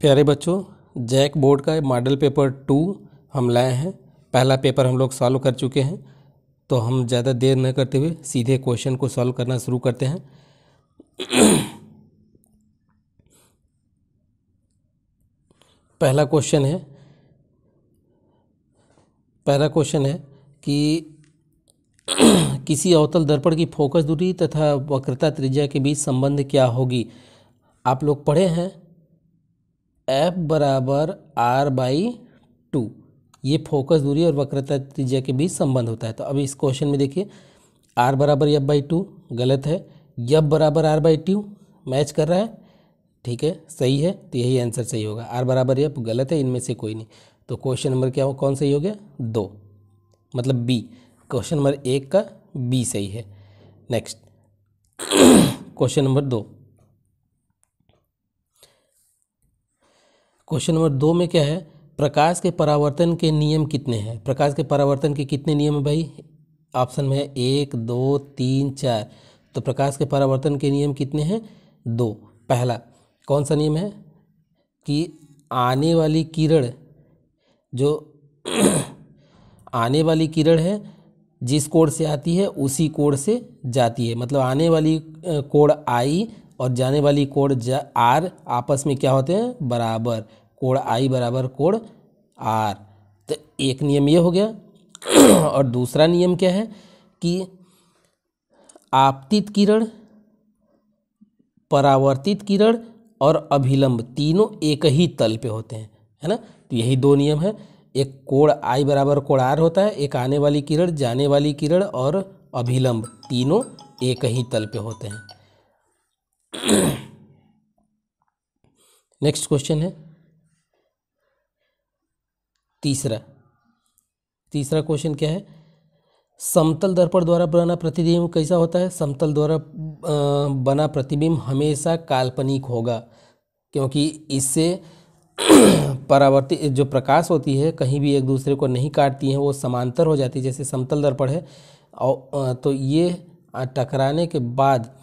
प्यारे बच्चों, JAC board का मॉडल पेपर 2 हम लाए हैं। पहला पेपर हम लोग सॉल्व कर चुके हैं, तो हम ज़्यादा देर न करते हुए सीधे क्वेश्चन को सॉल्व करना शुरू करते हैं। पहला क्वेश्चन है कि किसी अवतल दर्पण की फोकस दूरी तथा वक्रता त्रिज्या के बीच संबंध क्या होगी। आप लोग पढ़े हैं F बराबर R/2, ये फोकस दूरी और वक्रता त्रिज्या के बीच संबंध होता है। तो अब इस क्वेश्चन में देखिए, R बराबर F/2 गलत है, F बराबर R/2 मैच कर रहा है, ठीक है, सही है, तो यही आंसर सही होगा। R बराबर F गलत है, इनमें से कोई नहीं। तो क्वेश्चन नंबर क्या हो, कौन सही हो गया? 2, मतलब बी। क्वेश्चन नंबर 1 का बी सही है। Next question number 2। Question number 2 में क्या है, प्रकाश के परावर्तन के नियम कितने हैं? प्रकाश के परावर्तन के कितने नियम है भाई? ऑप्शन में है 1, 2, 3, 4। तो प्रकाश के परावर्तन के नियम कितने हैं? 2। पहला कौन सा नियम है कि आने वाली किरण जो आने वाली किरण है जिस कोण से आती है उसी कोण से जाती है, मतलब आने वाली कोण आई और जाने वाली कोण आर आपस में क्या होते हैं? बराबर। कोण आई बराबर कोण आर। तो एक नियम ये हो गया। और दूसरा नियम क्या है कि आपतित किरण, परावर्तित किरण और अभिलंब तीनों एक ही तल पे होते हैं, है ना। तो यही 2 नियम है। एक कोण आई बराबर कोण आर होता है, एक आने वाली किरण, जाने वाली किरण और अभिलंब तीनों एक ही तल पे होते हैं। नेक्स्ट क्वेश्चन है तीसरा क्वेश्चन क्या है, समतल दर्पण द्वारा बना प्रतिबिंब कैसा होता है? समतल द्वारा बना प्रतिबिंब हमेशा काल्पनिक होगा, क्योंकि इससे परावर्तित जो प्रकाश होती है कहीं भी एक दूसरे को नहीं काटती हैं, वो समांतर हो जाती है, जैसे समतल दर्पण है। और तो ये टकराने के बाद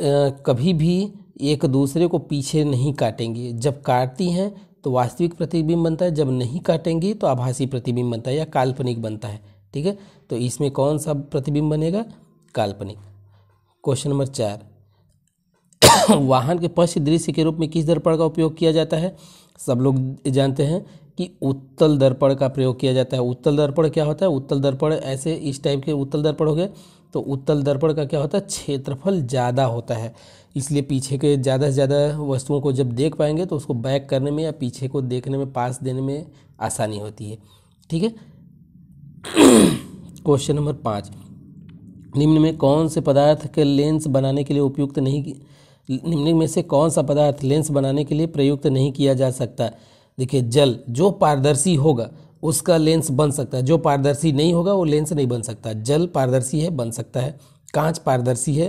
कभी भी एक दूसरे को पीछे नहीं काटेंगी। जब काटती हैं तो वास्तविक प्रतिबिंब बनता है, जब नहीं काटेंगी तो आभासी प्रतिबिंब बनता है या काल्पनिक बनता है, ठीक है। तो इसमें कौन सा प्रतिबिंब बनेगा? काल्पनिक। क्वेश्चन नंबर 4, वाहन के पश्च दृश्य के रूप में किस दर्पण का उपयोग किया जाता है? सब लोग जानते हैं कि उत्तल दर्पण का प्रयोग किया जाता है। उत्तल दर्पण क्या होता है? उत्तल दर्पण ऐसे इस टाइप के उत्तल दर्पण हो गए। तो उत्तल दर्पण का क्या होता है? क्षेत्रफल ज़्यादा होता है, इसलिए पीछे के ज़्यादा से ज़्यादा वस्तुओं को जब देख पाएंगे तो उसको बैक करने में या पीछे को देखने में, पास देने में आसानी होती है, ठीक है। क्वेश्चन नंबर 5, निम्न में कौन से पदार्थ के लेंस बनाने के लिए उपयुक्त नहीं, निम्न में से कौन सा पदार्थ लेंस बनाने के लिए प्रयुक्त नहीं किया जा सकता? देखिए, जल जो पारदर्शी होगा उसका लेंस बन सकता है, जो पारदर्शी नहीं होगा वो लेंस नहीं बन सकता। जल पारदर्शी है, बन सकता है। कांच पारदर्शी है,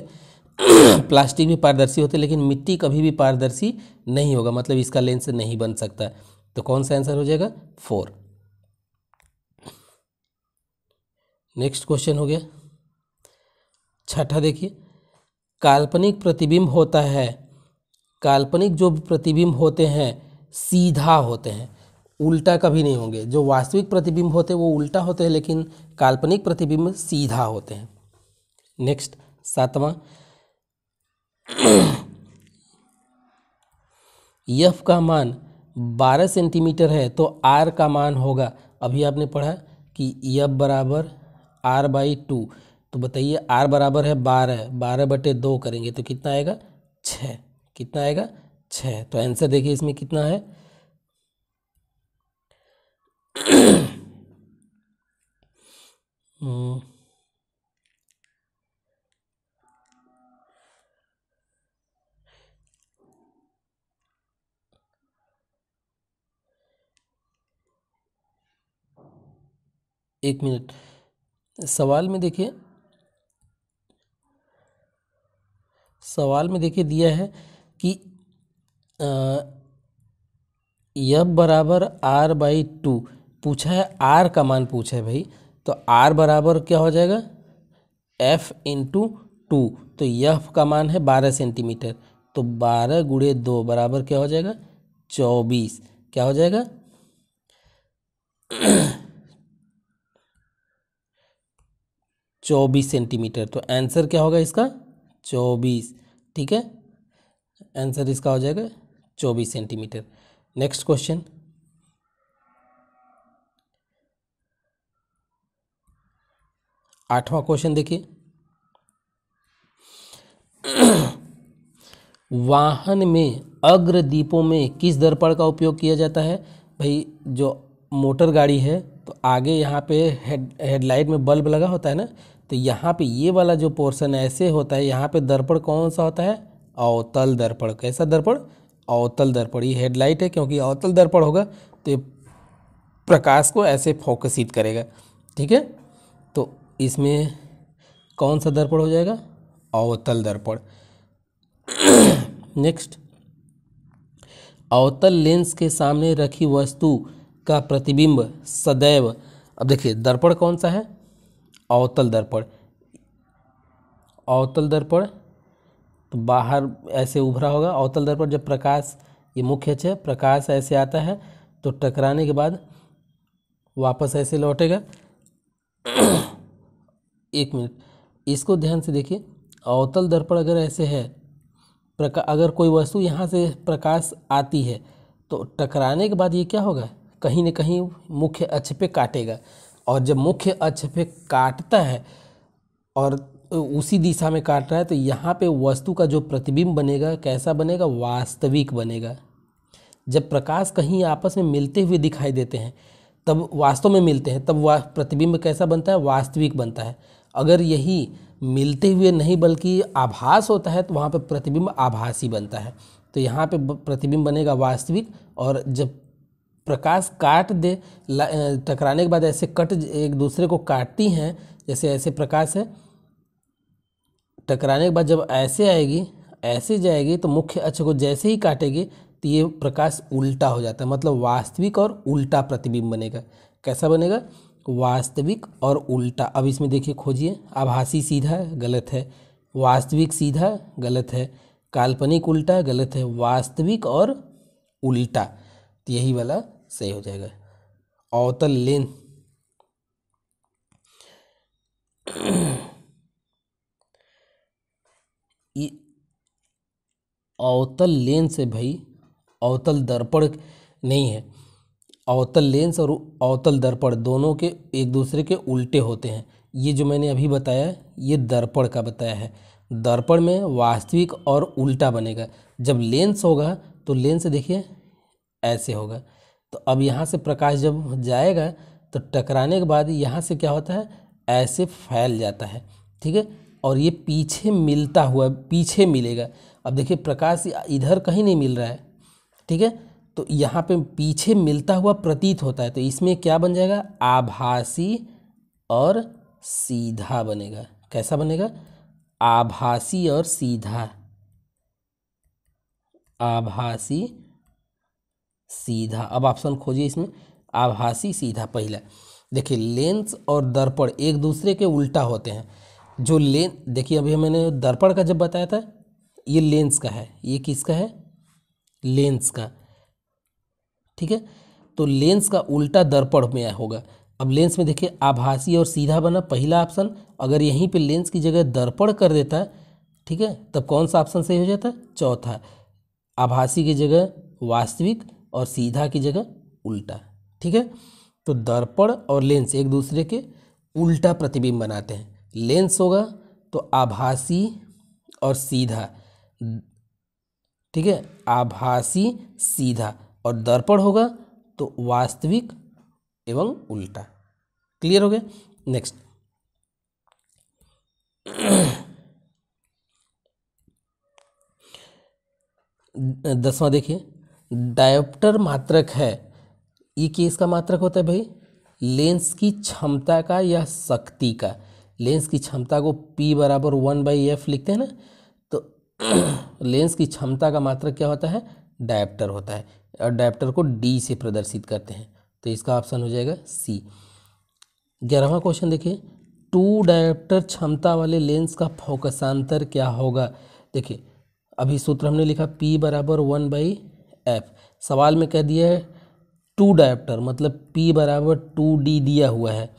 प्लास्टिक भी पारदर्शी होते हैं, लेकिन मिट्टी कभी भी पारदर्शी नहीं होगा, मतलब इसका लेंस नहीं बन सकता। तो कौन सा आंसर हो जाएगा? 4। नेक्स्ट क्वेश्चन हो गया 6ठा। देखिए, काल्पनिक प्रतिबिंब होता है, काल्पनिक जो प्रतिबिंब होते हैं सीधा होते हैं, उल्टा कभी नहीं होंगे। जो वास्तविक प्रतिबिंब होते हैं वो उल्टा होते हैं, लेकिन काल्पनिक प्रतिबिंब सीधा होते हैं। नेक्स्ट 7वां, F का मान 12 सेंटीमीटर है तो R का मान होगा, अभी आपने पढ़ा कि F बराबर R/2। तो बताइए, R बराबर है 12, 12/2 करेंगे तो कितना आएगा? 6। कितना आएगा? 6। तो आंसर देखिए इसमें कितना है? एक मिनट, सवाल में देखिए दिया है कि F बराबर R/2 पूछा है, R का मान पूछा है भाई। तो R बराबर क्या हो जाएगा? F × 2। तो F का मान है 12 सेंटीमीटर, तो 12 × 2 बराबर क्या हो जाएगा 24। क्या हो जाएगा 24 सेंटीमीटर। तो आंसर क्या होगा इसका 24। ठीक है, आंसर इसका हो जाएगा 24 सेंटीमीटर। नेक्स्ट क्वेश्चन, 8वां क्वेश्चन देखिए, वाहन में अग्रदीपों में किस दर्पण का उपयोग किया जाता है। भाई जो मोटर गाड़ी है तो आगे यहाँ पे हेडलाइट में बल्ब लगा होता है ना, तो यहाँ पे ये वाला जो पोर्शन ऐसे होता है, यहाँ पे दर्पण कौन सा होता है अवतल दर्पण। कैसा दर्पण अवतल दर्पण। ये हेडलाइट है क्योंकि अवतल दर्पण होगा तो ये प्रकाश को ऐसे फोकसित करेगा। ठीक है, तो इसमें कौन सा दर्पण हो जाएगा अवतल दर्पण। नेक्स्ट, अवतल लेंस के सामने रखी वस्तु का प्रतिबिंब सदैव, अब देखिए दर्पण कौन सा है अवतल दर्पण। अवतल दर्पण तो बाहर ऐसे उभरा होगा। अवतल दर्पण जब प्रकाश, ये मुख्य अक्ष है, प्रकाश ऐसे आता है तो टकराने के बाद वापस ऐसे लौटेगा। एक मिनट, इसको ध्यान से देखिए। अवतल दर्पण अगर ऐसे है, अगर कोई वस्तु यहाँ से प्रकाश आती है तो टकराने के बाद ये क्या होगा कहीं न कहीं मुख्य अक्ष पे काटेगा, और जब मुख्य अक्ष पे काटता है और उसी दिशा में काट रहा है तो यहाँ पे वस्तु का जो प्रतिबिंब बनेगा कैसा बनेगा वास्तविक बनेगा। जब प्रकाश कहीं आपस में मिलते हुए दिखाई देते हैं तब वास्तव में मिलते हैं, तब वह प्रतिबिंब कैसा बनता है वास्तविक बनता है। अगर यही मिलते हुए नहीं बल्कि आभास होता है तो वहाँ पे प्रतिबिंब आभासी बनता है। तो यहाँ पे प्रतिबिंब बनेगा वास्तविक, और जब प्रकाश काट दे टकराने के बाद ऐसे कट एक दूसरे को काटती हैं, जैसे ऐसे प्रकाश है टकराने के बाद जब ऐसे आएगी ऐसे जाएगी तो मुख्य अक्ष को जैसे ही काटेगी तो ये प्रकाश उल्टा हो जाता है, मतलब वास्तविक और उल्टा प्रतिबिंब बनेगा। कैसा बनेगा वास्तविक और उल्टा। अब इसमें देखिए खोजिए, आभासी सीधा गलत है, वास्तविक सीधा गलत है, काल्पनिक उल्टा गलत है, वास्तविक और उल्टा, तो यही वाला सही हो जाएगा। अवतल लेंस अवतल लेंस है भाई, अवतल दर्पण नहीं है। अवतल लेंस और अवतल दर्पण दोनों के एक दूसरे के उल्टे होते हैं। ये जो मैंने अभी बताया ये दर्पण का बताया है। दर्पण में वास्तविक और उल्टा बनेगा। जब लेंस होगा तो लेंस देखिए ऐसे होगा, तो अब यहाँ से प्रकाश जब जाएगा तो टकराने के बाद यहाँ से क्या होता है ऐसे फैल जाता है। ठीक है, और ये पीछे मिलता हुआ पीछे मिलेगा। अब देखिए प्रकाश इधर कहीं नहीं मिल रहा है, ठीक है, तो यहाँ पे पीछे मिलता हुआ प्रतीत होता है, तो इसमें क्या बन जाएगा आभासी और सीधा बनेगा। कैसा बनेगा आभासी और सीधा, आभासी सीधा। अब ऑप्शन खोजिए इसमें, आभासी सीधा पहला। देखिए लेंस और दर्पण एक दूसरे के उल्टा होते हैं। जो देखिए अभी मैंने दर्पण का जब बताया था ये लेंस का है, ये किसका है लेंस का। ठीक है, तो लेंस का उल्टा दर्पण में होगा। अब लेंस में देखिए आभासी और सीधा बना पहला ऑप्शन। अगर यहीं पे लेंस की जगह दर्पण कर देता, ठीक है, तब कौन सा ऑप्शन सही हो जाता चौथा, आभासी की जगह वास्तविक और सीधा की जगह उल्टा। ठीक है, तो दर्पण और लेंस एक दूसरे के उल्टा प्रतिबिंब बनाते हैं। लेंस होगा तो आभासी और सीधा, ठीक है, आभासी सीधा, और दर्पण होगा तो वास्तविक एवं उल्टा। क्लियर हो गया। नेक्स्ट, 10वां देखिए, डायोप्टर मात्रक है। ये किसका मात्रक होता है भाई लेंस की क्षमता का या शक्ति का। लेंस की क्षमता को P बराबर 1/f लिखते हैं ना, तो लेंस की क्षमता का मात्रक क्या होता है डायोप्टर होता है, और डायोप्टर को D से प्रदर्शित करते हैं, तो इसका ऑप्शन हो जाएगा C। 11वां क्वेश्चन देखिए, 2 डायोप्टर क्षमता वाले लेंस का फोकसांतर क्या होगा। देखिए अभी सूत्र हमने लिखा P बराबर 1/f। सवाल में कह दिया है 2 डायोप्टर, मतलब P बराबर 2D दिया हुआ है,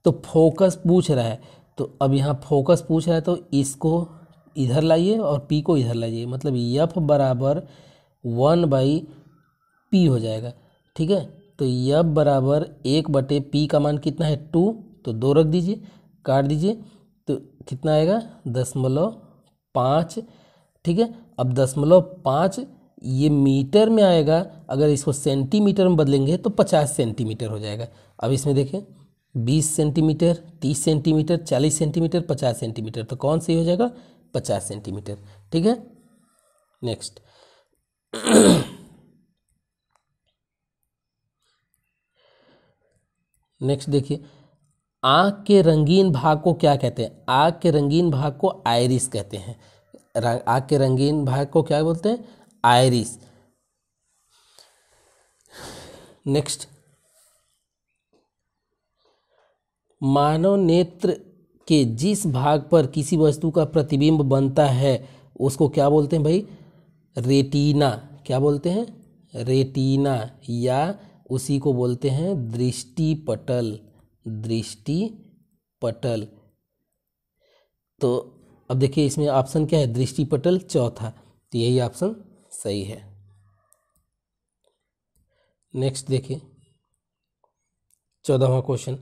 तो फोकस पूछ रहा है। तो अब यहाँ फोकस पूछ रहा है तो इसको इधर लाइए और P को इधर लाइए, मतलब F बराबर 1/P हो जाएगा। ठीक है, तो F बराबर 1/P का मान कितना है 2, तो 2 रख दीजिए, काट दीजिए, तो कितना आएगा 0.5। ठीक है, अब 0.5 ये मीटर में आएगा, अगर इसको सेंटीमीटर में बदलेंगे तो 50 सेंटीमीटर हो जाएगा। अब इसमें देखें 20 सेंटीमीटर, 30 सेंटीमीटर, 40 सेंटीमीटर, 50 सेंटीमीटर, तो कौन सही हो जाएगा 50 सेंटीमीटर। ठीक है, नेक्स्ट नेक्स्ट देखिए, आँख के रंगीन भाग को क्या कहते हैं? आँख के रंगीन भाग को आइरिस कहते हैं। आँख के रंगीन भाग को क्या बोलते हैं? आइरिस। नेक्स्ट, मानव नेत्र के जिस भाग पर किसी वस्तु का प्रतिबिंब बनता है उसको क्या बोलते हैं भाई? रेटिना। क्या बोलते हैं? रेटिना, या उसी को बोलते हैं दृष्टिपटल। दृष्टिपटल। तो अब देखिए इसमें ऑप्शन क्या है? दृष्टिपटल चौथा, तो यही ऑप्शन सही है। नेक्स्ट देखिए 14वां क्वेश्चन,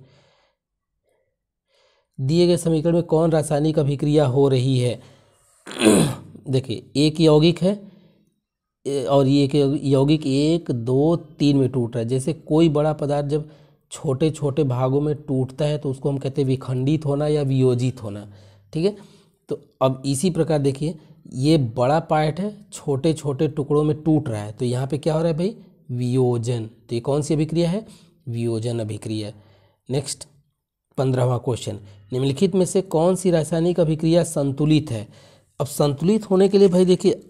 दिए गए समीकरण में कौन रासायनिक अभिक्रिया हो रही है? देखिए एक यौगिक है और ये एक यौगिक 1, 2, 3 में टूट रहा है। जैसे कोई बड़ा पदार्थ जब छोटे छोटे भागों में टूटता है तो उसको हम कहते हैं विखंडित होना या वियोजित होना। ठीक है, तो अब इसी प्रकार देखिए ये बड़ा पार्ट है, छोटे छोटे टुकड़ों में टूट रहा है, तो यहाँ पे क्या हो रहा है भाई? वियोजन। तो ये कौन सी अभिक्रिया है? वियोजन अभिक्रिया। नेक्स्ट 15वां क्वेश्चन, निम्नलिखित में से कौन सी रासायनिक अभिक्रिया संतुलित है? अब संतुलित होने के लिए भाई देखिए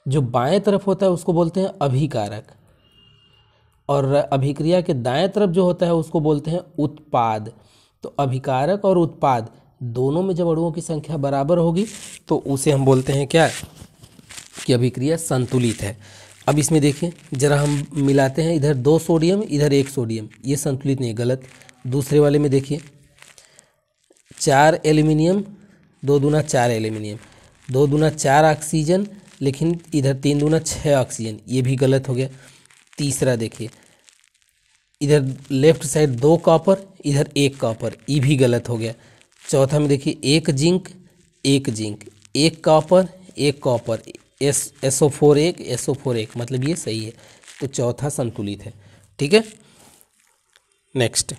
जो बाएं तरफ होता है उसको बोलते हैं अभिकारक, और अभिक्रिया के दाएं तरफ जो होता है उसको बोलते हैं उत्पाद। तो अभिकारक और उत्पाद दोनों में जब अणुओं की संख्या बराबर होगी तो उसे हम बोलते हैं क्या? कि अभिक्रिया संतुलित है। अब इसमें देखिए जरा हम मिलाते हैं, इधर 2 सोडियम, इधर 1 सोडियम, ये संतुलित नहीं, गलत। दूसरे वाले में देखिए 4 एल्यूमिनियम, 2 दूना 4 एल्यूमिनियम, 2 दूना 4 ऑक्सीजन, लेकिन इधर 3 दूना 6 ऑक्सीजन, ये भी गलत हो गया। तीसरा देखिए इधर लेफ्ट साइड 2 कॉपर, इधर 1 कॉपर, ये भी गलत हो गया। चौथा में देखिए 1 zinc, 1 zinc, 1 copper, 1 copper, SO4 1, SO4 1, मतलब ये सही है। तो चौथा संतुलित है। ठीक है, नेक्स्ट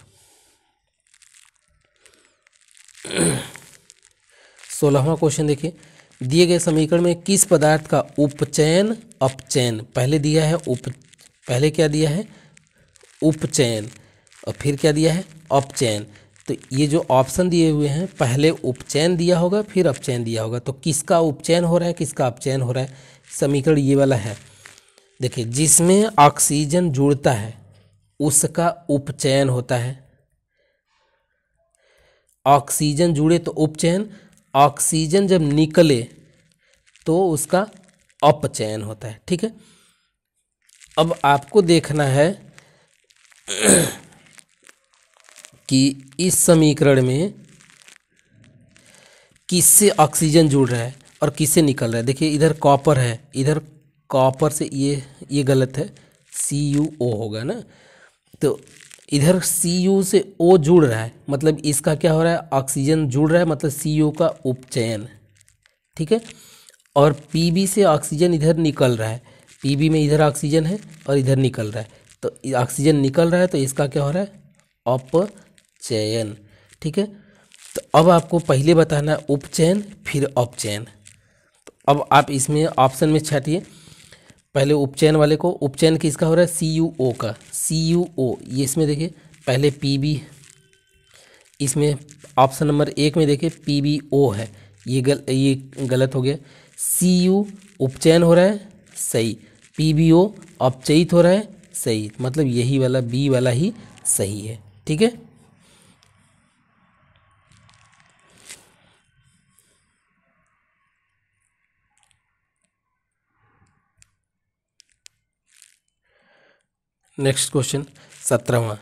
16वां क्वेश्चन देखिए, दिए गए समीकरण में किस पदार्थ का उपचयन अपचयन? पहले दिया है पहले क्या दिया है? उपचयन, और फिर क्या दिया है? अपचयन। तो ये जो ऑप्शन दिए हुए हैं पहले उपचयन दिया होगा फिर अपचयन दिया होगा, तो किसका उपचयन हो रहा है किसका अपचयन हो रहा है? समीकरण ये वाला है। देखिए जिसमें ऑक्सीजन जुड़ता है उसका उपचयन होता है। ऑक्सीजन जुड़े तो उपचयन, ऑक्सीजन जब निकले तो उसका अपचयन होता है। ठीक है, अब आपको देखना है कि इस समीकरण में किससे ऑक्सीजन जुड़ रहा है और किससे निकल रहा है। देखिए इधर कॉपर है, इधर कॉपर से ये गलत है, CuO होगा ना। तो इधर Cu से O जुड़ रहा है, मतलब इसका क्या हो रहा है? ऑक्सीजन जुड़ रहा है, मतलब Cu का उपचयन। ठीक है, और Pb से ऑक्सीजन इधर निकल रहा है, Pb में इधर ऑक्सीजन है और इधर निकल रहा है, तो ऑक्सीजन निकल रहा है तो इसका क्या हो रहा है? अपचयन। ठीक है, तो अब आपको पहले बताना है उपचयन फिर अपचयन। तो अब आप इसमें ऑप्शन में छाटिए, पहले उपचयन वाले को। उपचयन किसका हो रहा है? CuO का। CuO, ये इसमें देखिए पहले Pb, इसमें ऑप्शन नंबर 1 में देखिए PbO है, ये गलत हो गया। Cu उपचयन हो रहा है, सही। PbO अपचयित हो रहा है, सही। मतलब यही वाला बी वाला ही सही है। ठीक है, नेक्स्ट क्वेश्चन 17वां,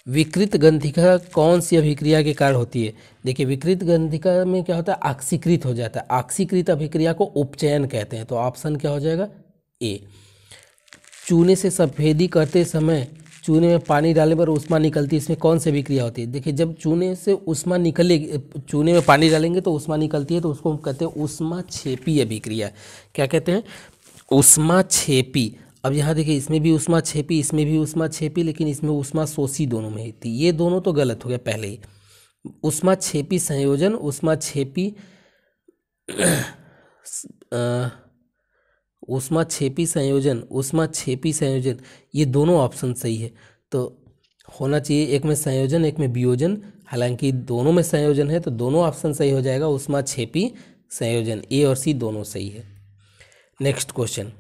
विकृत गंधिका कौन सी अभिक्रिया के कारण होती है? देखिए विकृत गंधिका में क्या होता है, ऑक्सीकृत हो जाता है। ऑक्सीकृत अभिक्रिया को उपचयन कहते हैं। तो ऑप्शन क्या हो जाएगा? ए। चूने से सफेदी करते समय चूने में पानी डालने पर ऊष्मा निकलती है, इसमें कौन सी अभिक्रिया होती है? देखिए जब चूने से ऊष्मा निकलेगी, चूने में पानी डालेंगे तो ऊष्मा निकलती है, तो उसको हम कहते हैं ऊष्माक्षेपी अभिक्रिया। क्या कहते हैं? ऊष्माक्षेपी। अब यहाँ देखिए इसमें भी ऊष्माक्षेपी, इसमें भी ऊष्माक्षेपी, लेकिन इसमें ऊष्माशोषी दोनों में ही थी। ये दोनों तो गलत हो गया पहले ही। ऊष्माक्षेपी संयोजन, ऊष्माक्षेपी ऊष्माक्षेपी संयोजन, ऊष्माक्षेपी संयोजन, ये दोनों ऑप्शन सही है। तो होना चाहिए एक में संयोजन, एक में वियोजन। हालांकि दोनों में संयोजन है तो दोनों ऑप्शन सही हो जाएगा। ऊष्माक्षेपी संयोजन, ए और सी दोनों सही है। नेक्स्ट क्वेश्चन,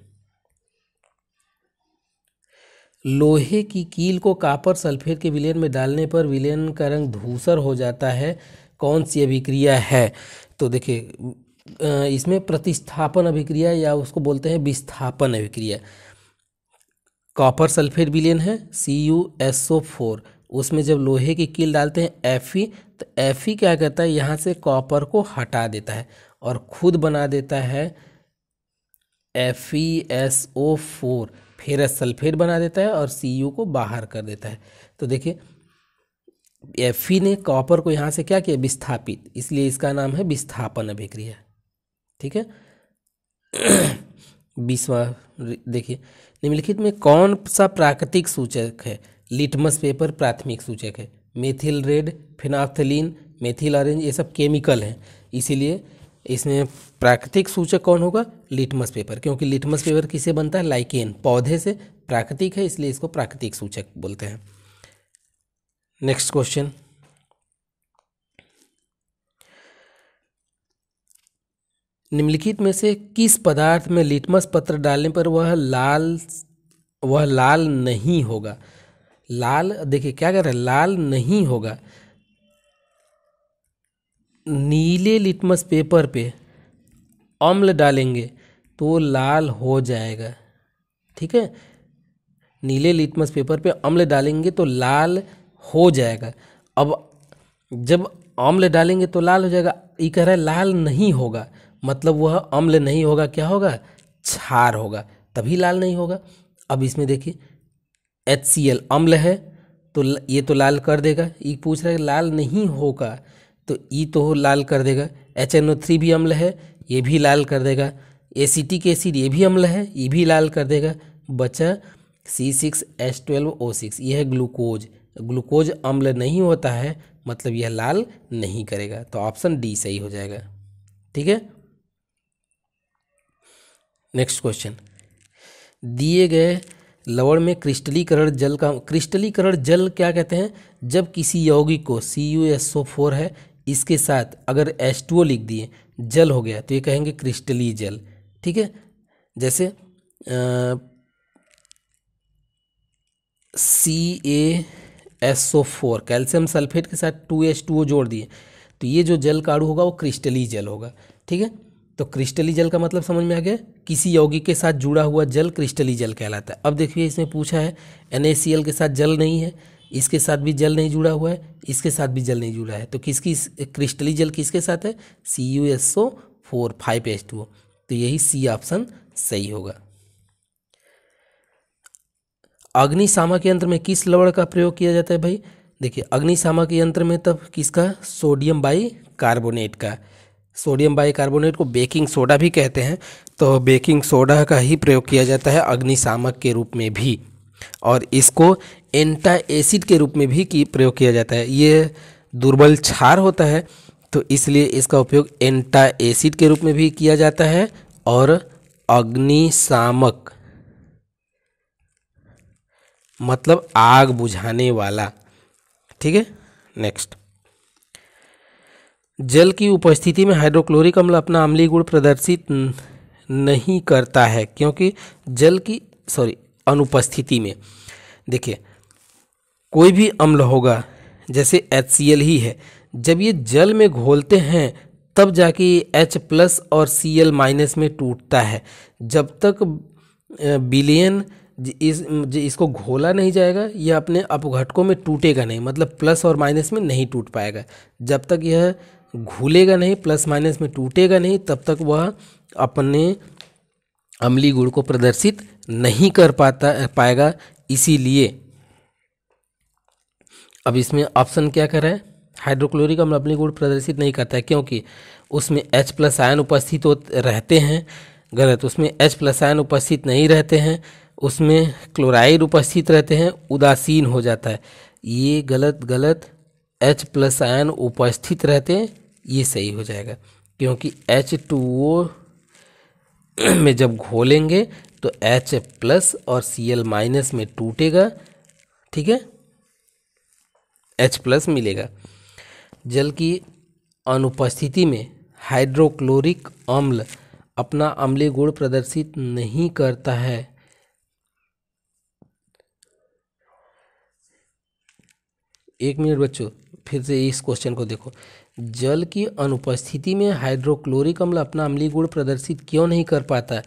लोहे की कील को कॉपर सल्फेट के विलयन में डालने पर विलयन का रंग धूसर हो जाता है, कौन सी अभिक्रिया है? तो देखिए इसमें प्रतिस्थापन अभिक्रिया या उसको बोलते हैं विस्थापन अभिक्रिया। कॉपर सल्फेट विलयन है CuSO4, उसमें जब लोहे की कील डालते हैं Fe, तो Fe क्या करता है, यहाँ से कॉपर को हटा देता है और खुद बना देता है FeSO4, फिर सल्फेट बना देता है और Cu को बाहर कर देता है। तो देखिए Fe ने कॉपर को यहाँ से क्या किया, विस्थापित, इसलिए इसका नाम है विस्थापन अभिक्रिया। ठीक है। 20वां देखिए, निम्नलिखित में कौन सा प्राकृतिक सूचक है? लिटमस पेपर प्राथमिक सूचक है। मेथिल रेड, फिनाफ्थलीन, मेथिल ऑरेंज, ये सब केमिकल हैं, इसीलिए इसमें प्राकृतिक सूचक कौन होगा? लिटमस पेपर, क्योंकि लिटमस पेपर किससे बनता है? लाइकेन, पौधे से, प्राकृतिक है इसलिए इसको प्राकृतिक सूचक बोलते हैं। नेक्स्ट क्वेश्चन, निम्नलिखित में से किस पदार्थ में लिटमस पत्र डालने पर वह लाल नहीं होगा? लाल, देखिए क्या कर रहा है, लाल नहीं होगा। नीले लिटमस पेपर पे अम्ल डालेंगे तो लाल हो जाएगा। ठीक है, नीले लिटमस पेपर पे अम्ल डालेंगे तो लाल हो जाएगा। अब जब अम्ल डालेंगे तो लाल हो जाएगा, ये कह रहा है लाल नहीं होगा, मतलब वह अम्ल नहीं होगा, क्या होगा? क्षार होगा, तभी लाल नहीं होगा। अब इसमें देखिए HCl अम्ल है तो ये तो लाल कर देगा। ये पूछ रहा है लाल नहीं होगा तो ये तो लाल कर देगा। HNO3 भी अम्ल है, ये भी लाल कर देगा। एसिटिक एसिड ये भी अम्ल है, ये भी लाल कर देगा। बचा C6H12O6, यह है ग्लूकोज। ग्लूकोज अम्ल नहीं होता है, मतलब यह लाल नहीं करेगा। तो ऑप्शन डी सही हो जाएगा। ठीक है। नेक्स्ट क्वेश्चन, दिए गए लवण में क्रिस्टलीकरण जल का, क्रिस्टलीकरण जल क्या कहते हैं? जब किसी यौगिक को CuSO4 है, इसके साथ अगर H2O लिख दिए, जल हो गया, तो ये कहेंगे क्रिस्टली जल। ठीक है, जैसे CaSO4 कैल्शियम सल्फेट के साथ 2H2O जोड़ दिए, तो ये जो जल का अणु होगा वो क्रिस्टली जल होगा। ठीक है, तो क्रिस्टली जल का मतलब समझ में आ गया, किसी यौगिक के साथ जुड़ा हुआ जल क्रिस्टली जल कहलाता है। अब देखिए इसमें पूछा है NaCl के साथ जल नहीं है, इसके साथ भी जल नहीं जुड़ा हुआ है, इसके साथ भी जल नहीं जुड़ा है, तो किसकी क्रिस्टली जल किसके साथ है? CuSO4 5H2O, तो यही सी ऑप्शन सही होगा। अग्निशामक यंत्र में किस लवण का प्रयोग किया जाता है भाई? देखिए अग्निशामक यंत्र में तब किसका? सोडियम बाइकार्बोनेट का। सोडियम बाइकार्बोनेट को बेकिंग सोडा भी कहते हैं, तो बेकिंग सोडा का ही प्रयोग किया जाता है अग्निशामक के रूप में भी, और इसको एंटा एसिड के रूप में भी प्रयोग किया जाता है। ये दुर्बल क्षार होता है, तो इसलिए इसका उपयोग एंटा एसिड के रूप में भी किया जाता है और अग्निशामक मतलब आग बुझाने वाला। ठीक है। नेक्स्ट, जल की उपस्थिति में हाइड्रोक्लोरिक अम्ल अपना अम्लीय गुण प्रदर्शित नहीं करता है, क्योंकि जल की अनुपस्थिति में, देखिए कोई भी अम्ल होगा, जैसे HCl ही है, जब ये जल में घोलते हैं तब जाके H+ और Cl- में टूटता है। जब तक विलयन इसको घोला नहीं जाएगा, यह अपने अपघटकों में टूटेगा नहीं, मतलब प्लस और माइनस में नहीं टूट पाएगा। जब तक यह घुलेगा नहीं, प्लस माइनस में टूटेगा नहीं, तब तक वह अपने अम्लीय गुण को प्रदर्शित नहीं कर पाएगा। इसीलिए अब इसमें ऑप्शन क्या कर रहा है, हाइड्रोक्लोरिक अम्ल अम्लीय गुण प्रदर्शित नहीं करता है क्योंकि उसमें H+ आयन उपस्थित रहते हैं। गलत, उसमें H+ आयन उपस्थित नहीं रहते हैं, उसमें क्लोराइड उपस्थित रहते हैं, उदासीन हो जाता है। ये गलत H+ आयन उपस्थित रहते हैं, ये सही हो जाएगा क्योंकि H2O में जब घोलेंगे तो H+ और Cl- में टूटेगा, ठीक है, H+ मिलेगा। जल की अनुपस्थिति में हाइड्रोक्लोरिक अम्ल अपना अम्लीय गुण प्रदर्शित नहीं करता है। एक मिनट बच्चों, फिर से इस क्वेश्चन को देखो। जल की अनुपस्थिति में हाइड्रोक्लोरिक अम्ल अपना अम्लीय गुण प्रदर्शित क्यों नहीं कर पाता?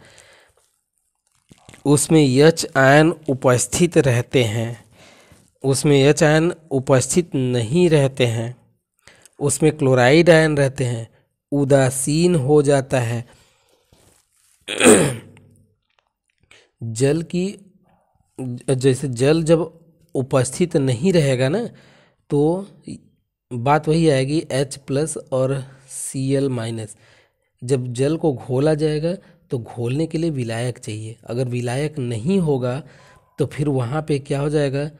उसमें H आयन उपस्थित रहते हैं, उसमें H आयन उपस्थित नहीं रहते हैं, उसमें क्लोराइड आयन रहते हैं, उदासीन हो जाता है। जल की जैसे जल जब उपस्थित नहीं रहेगा ना, तो बात वही आएगी H+ और Cl-। जब जल को घोला जाएगा तो घोलने के लिए विलायक चाहिए, अगर विलायक नहीं होगा तो फिर वहाँ पे क्या हो जाएगा,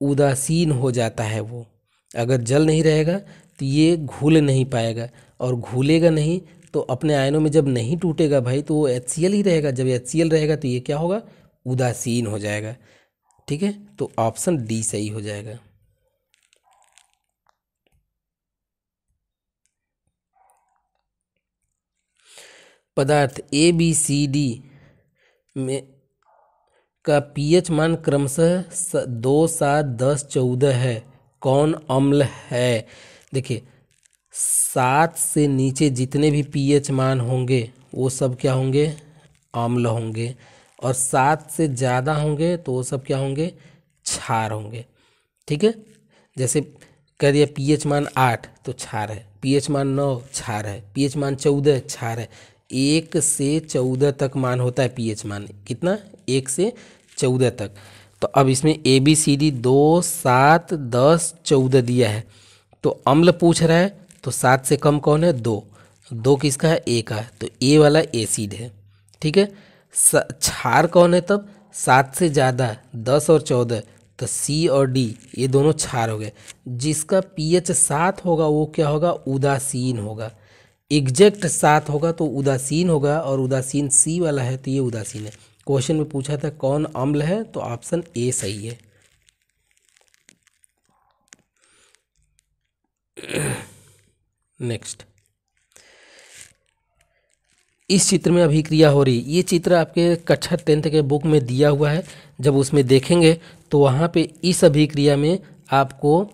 उदासीन हो जाता है वो। अगर जल नहीं रहेगा तो ये घुल नहीं पाएगा, और घुलेगा नहीं तो अपने आयनों में जब नहीं टूटेगा भाई, तो वो HCl ही रहेगा। जब HCl रहेगा तो ये क्या होगा, उदासीन हो जाएगा। ठीक है, तो ऑप्शन डी सही हो जाएगा। पदार्थ ABCD में का pH मान क्रमशः 2, 7, 10, 14 है, कौन अम्ल है? देखिए, 7 से नीचे जितने भी pH मान होंगे वो सब क्या होंगे, अम्ल होंगे, और 7 से ज़्यादा होंगे तो वो सब क्या होंगे, क्षार होंगे। ठीक है, जैसे कह दिया pH मान 8 तो क्षार है, pH मान 9 क्षार है, pH मान 14 क्षार है। 1 से 14 तक मान होता है pH मान, कितना, 1 से 14 तक। तो अब इसमें ABCD 2, 7, 10, 14 दिया है, तो अम्ल पूछ रहा है, तो 7 से कम कौन है, 2। 2 किसका है, A का, तो A वाला एसिड है। ठीक है, क्षार कौन है तब, 7 से ज़्यादा 10 और 14, तो C और D ये दोनों क्षार हो गए। जिसका pH 7 होगा वो क्या होगा, उदासीन होगा। एग्जैक्ट 7 होगा तो उदासीन होगा, और उदासीन C वाला है तो ये उदासीन है। क्वेश्चन में पूछा था कौन अम्ल है, तो ऑप्शन A सही है। नेक्स्ट, इस चित्र में अभिक्रिया हो रही, ये चित्र आपके कक्षा 10th के बुक में दिया हुआ है। जब उसमें देखेंगे तो वहाँ पे इस अभिक्रिया में आपको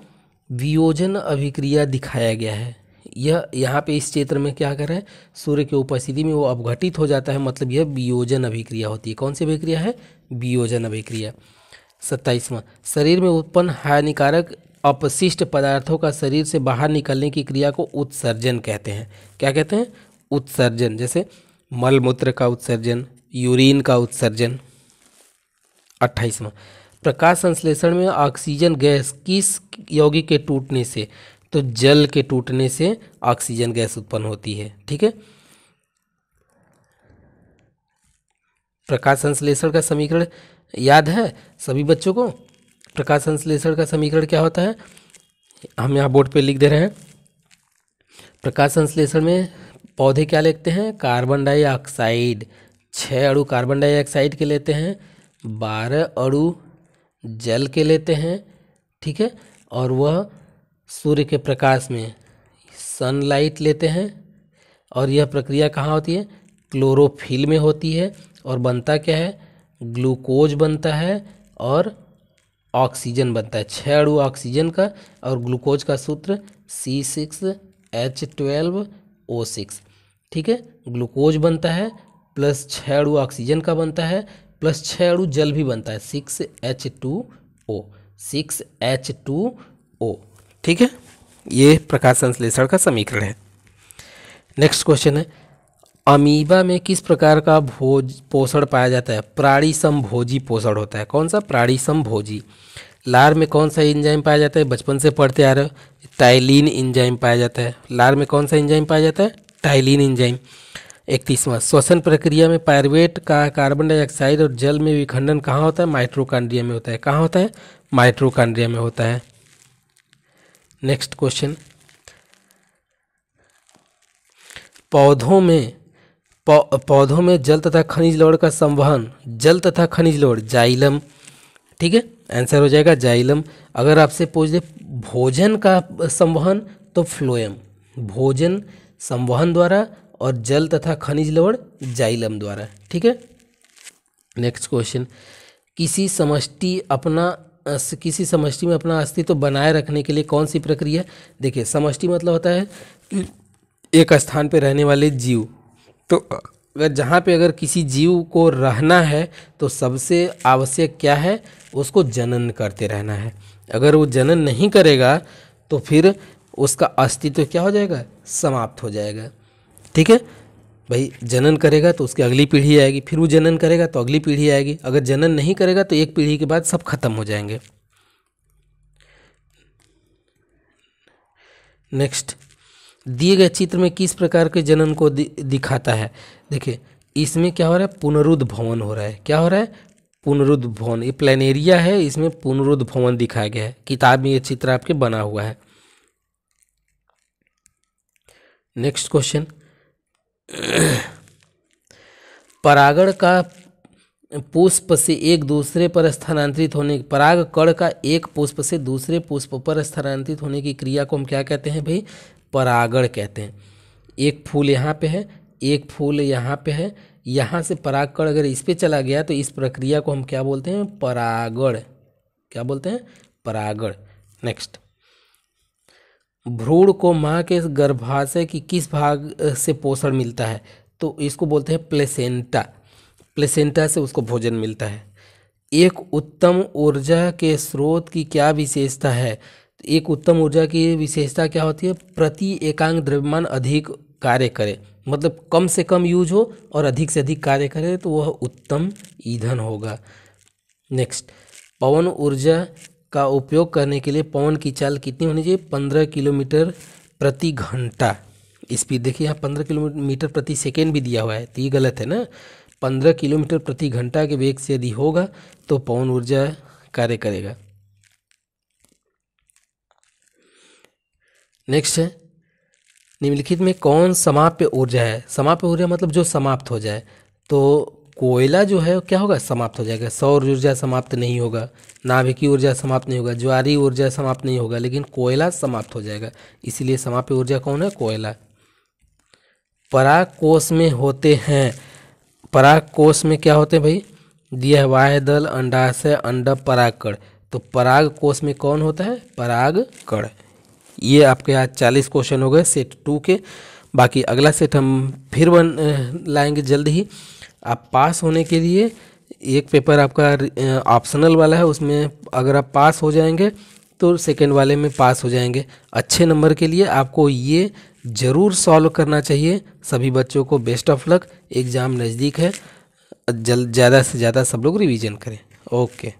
वियोजन अभिक्रिया दिखाया गया है। यह यहाँ पे इस चित्र में क्या कर रहा है, सूर्य की उपस्थिति में वो अपघटित हो जाता है, मतलब यह वियोजन अभिक्रिया होती है। कौन सी अभिक्रिया है, वियोजन अभिक्रिया। 27वां, शरीर में उत्पन्न हानिकारक अपशिष्ट पदार्थों का शरीर से बाहर निकलने की क्रिया को उत्सर्जन कहते हैं। क्या कहते हैं, उत्सर्जन। जैसे मलमूत्र का उत्सर्जन, यूरिन का उत्सर्जन। 28वां, प्रकाश संश्लेषण में ऑक्सीजन गैस किस यौगिक के टूटने से, तो जल के टूटने से ऑक्सीजन गैस उत्पन्न होती है। ठीक है, प्रकाश संश्लेषण का समीकरण याद है सभी बच्चों को? प्रकाश संश्लेषण का समीकरण क्या होता है, हम यहाँ बोर्ड पे लिख दे रहे हैं। प्रकाश संश्लेषण में पौधे क्या लेते हैं, कार्बन डाइऑक्साइड, 6 अणु कार्बन डाइऑक्साइड के लेते हैं, 12 अणु जल के लेते हैं। ठीक है, और वह सूर्य के प्रकाश में सनलाइट लेते हैं, और यह प्रक्रिया कहाँ होती है, क्लोरोफिल में होती है, और बनता क्या है, ग्लूकोज बनता है और ऑक्सीजन बनता है। 6 अणु ऑक्सीजन का, और ग्लूकोज का सूत्र C6H12O6। ठीक है, ग्लूकोज बनता है प्लस 6 अणु ऑक्सीजन का बनता है प्लस 6 अणु जल भी बनता है, 6H2O, 6H2O। ठीक है, ये प्रकाश संश्लेषण का समीकरण है। नेक्स्ट क्वेश्चन है, अमीबा में किस प्रकार का पोषण पाया जाता है? प्राणी समभोजी पोषण होता है। कौन सा? प्राणी समभोजी। लार में कौन सा एंजाइम पाया जाता है? बचपन से पढ़ते आ रहे हो, टाइलिन एंजाइम पाया जाता है। लार में कौन सा एंजाइम पाया जाता है? Ptyalin enzyme. 31वां, श्वसन प्रक्रिया में पायरुवेट का कार्बन डाइऑक्साइड और जल में विखंडन कहाँ होता है? माइटोकॉन्ड्रिया में होता है। कहाँ होता है? माइटोकॉन्ड्रिया में होता है। नेक्स्ट क्वेश्चन, पौधों में जल तथा खनिज लवण का संवहन, जल तथा खनिज लवण, जाइलम। ठीक है, आंसर हो जाएगा जाइलम। अगर आपसे पूछ दे भोजन का संवहन तो फ्लोएम, भोजन संवहन द्वारा और जल तथा खनिज लवण जाइलम द्वारा। ठीक है। नेक्स्ट क्वेश्चन, किसी समष्टि में अपना अस्तित्व बनाए रखने के लिए कौन सी प्रक्रिया? देखिए, समष्टि मतलब होता है एक स्थान पे रहने वाले जीव। तो अगर किसी जीव को रहना है तो सबसे आवश्यक क्या है? उसको जनन करते रहना है। अगर वो जनन नहीं करेगा तो फिर उसका अस्तित्व क्या हो जाएगा? समाप्त हो जाएगा। ठीक है भाई, जनन करेगा तो उसकी अगली पीढ़ी आएगी, फिर वो जनन करेगा तो अगली पीढ़ी आएगी। अगर जनन नहीं करेगा तो एक पीढ़ी के बाद सब खत्म हो जाएंगे। नेक्स्ट, दिए गए चित्र में किस प्रकार के जनन को दिखाता है? देखिए, इसमें क्या हो रहा है? पुनरुद्भवन हो रहा है। क्या हो रहा है? पुनरुद्भवन। ये प्लेनेरिया है, इसमें पुनरुद्भवन दिखाया गया है। किताब में ये चित्र आपके बना हुआ है। नेक्स्ट क्वेश्चन, परागण का पुष्प से एक दूसरे पर स्थानांतरित होने, पराग कण का एक पुष्प से दूसरे पुष्प पर स्थानांतरित होने की क्रिया को हम क्या कहते हैं भाई? परागण कहते हैं। एक फूल यहाँ पे है, एक फूल यहाँ पे है, यहाँ से परागकण अगर इस पे चला गया तो इस प्रक्रिया को हम क्या बोलते हैं? परागण। क्या बोलते हैं? परागण। नेक्स्ट, भ्रूण को माँ के गर्भाशय की किस भाग से पोषण मिलता है? तो इसको बोलते हैं प्लेसेंटा। प्लेसेंटा से उसको भोजन मिलता है। एक उत्तम ऊर्जा के स्रोत की क्या विशेषता है? एक उत्तम ऊर्जा की विशेषता क्या होती है? प्रति एकांक द्रव्यमान अधिक कार्य करे, मतलब कम से कम यूज हो और अधिक से अधिक कार्य करे तो वह उत्तम ईंधन होगा। नेक्स्ट, पवन ऊर्जा का उपयोग करने के लिए पवन की चाल कितनी होनी चाहिए? 15 किलोमीटर प्रति घंटा स्पीड। देखिए यहाँ 15 किलोमीटर प्रति सेकेंड भी दिया हुआ है, तो ये गलत है ना। 15 किलोमीटर प्रति घंटा के वेग से यदि होगा तो पवन ऊर्जा कार्य करेगा। नेक्स्ट है, निम्नलिखित में कौन समाप्य ऊर्जा है? समाप्य ऊर्जा मतलब जो समाप्त हो जाए। तो कोयला जो है क्या होगा? समाप्त हो जाएगा। सौर ऊर्जा समाप्त नहीं होगा, नाभिकीय ऊर्जा समाप्त नहीं होगा, ज्वारीय ऊर्जा समाप्त नहीं होगा, लेकिन कोयला समाप्त हो जाएगा। इसीलिए समाप्य ऊर्जा कौन है? कोयला। पराग कोष में होते हैं। पराग कोष में क्या होते हैं भाई? दिया है बाह्य दल, अंडाशय, अंडक, परागकण। तो पराग कोष में कौन होता है? परागकण। ये आपके आज 40 क्वेश्चन हो गए सेट 2 के। बाकी अगला सेट हम फिर लाएंगे जल्द ही। आप पास होने के लिए एक पेपर आपका ऑप्शनल वाला है, उसमें अगर आप पास हो जाएंगे तो सेकेंड वाले में पास हो जाएंगे। अच्छे नंबर के लिए आपको ये ज़रूर सॉल्व करना चाहिए। सभी बच्चों को बेस्ट ऑफ लक। एग्ज़ाम नज़दीक है, ज़्यादा से ज़्यादा सब लोग रिवीजन करें। ओके।